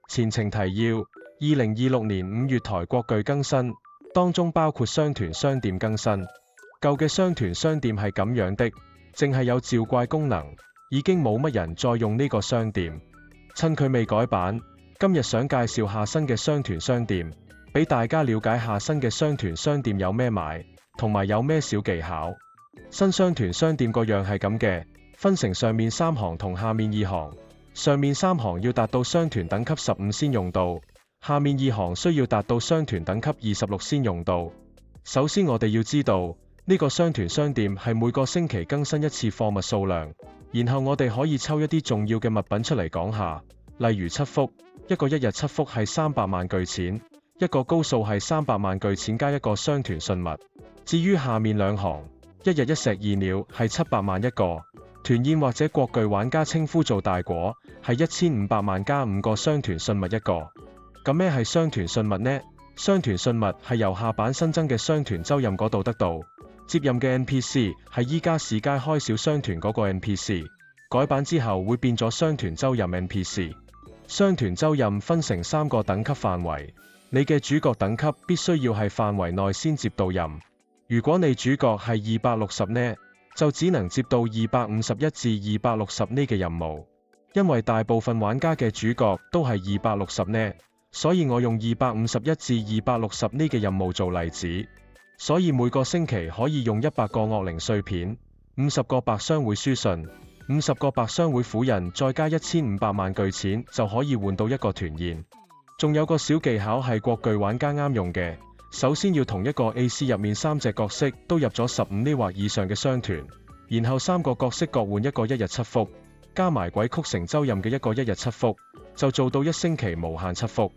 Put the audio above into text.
前情提要：2026年5月台國具更新，當中包括商團商店更新。舊嘅商團商店係咁樣的，淨係有召怪功能，已經冇乜人再用呢個商店。趁佢未改版，今日想介紹下新嘅商團商店，俾大家了解下新嘅商團商店有咩賣，同埋有咩小技巧。新商團商店個樣係咁嘅，分成上面3行同下面2行。上面3行要達到商團等級15先用到，下面2行需要達到商團等級26先用到。首先我哋要知道，呢個商團商店係每個星期更新一次貨物數量，然後我哋可以抽一啲重要嘅物品出嚟講下，例如7幅，一個1日7幅係300萬巨錢，一個高數係300萬巨錢加一個商團信物。至於下面2行，一日一石二鳥係700萬一個，團宴或者國具玩家稱呼做大果係1500萬加5個商團信物一個。咁咩係商團信物呢？商團信物係由下版新增嘅商團州任嗰度得到，接任嘅 NPC 係依家市街開小商團嗰個 NPC， 改版之後會變咗商團州任 NPC。商團州任分成3個等級範圍，你嘅主角等級必須要係範圍內先接到任。如果你主角係260呢，就只能接到251至260呢嘅任務。因為大部分玩家嘅主角都係260呢，所以我用251至260呢嘅任務做例子。所以每個星期可以用100個惡靈碎片、50個白商會書信、50個白商會斧人，再加1500萬巨錢就可以換到一個團宴。仲有個小技巧係國具玩家啱用嘅，首先要同一個 AC 入面3隻角色都入咗15呢或以上嘅商團，然後3個角色各換一個1日7幅，加埋鬼曲成州任嘅一個1日7幅，就做到1星期無限7幅。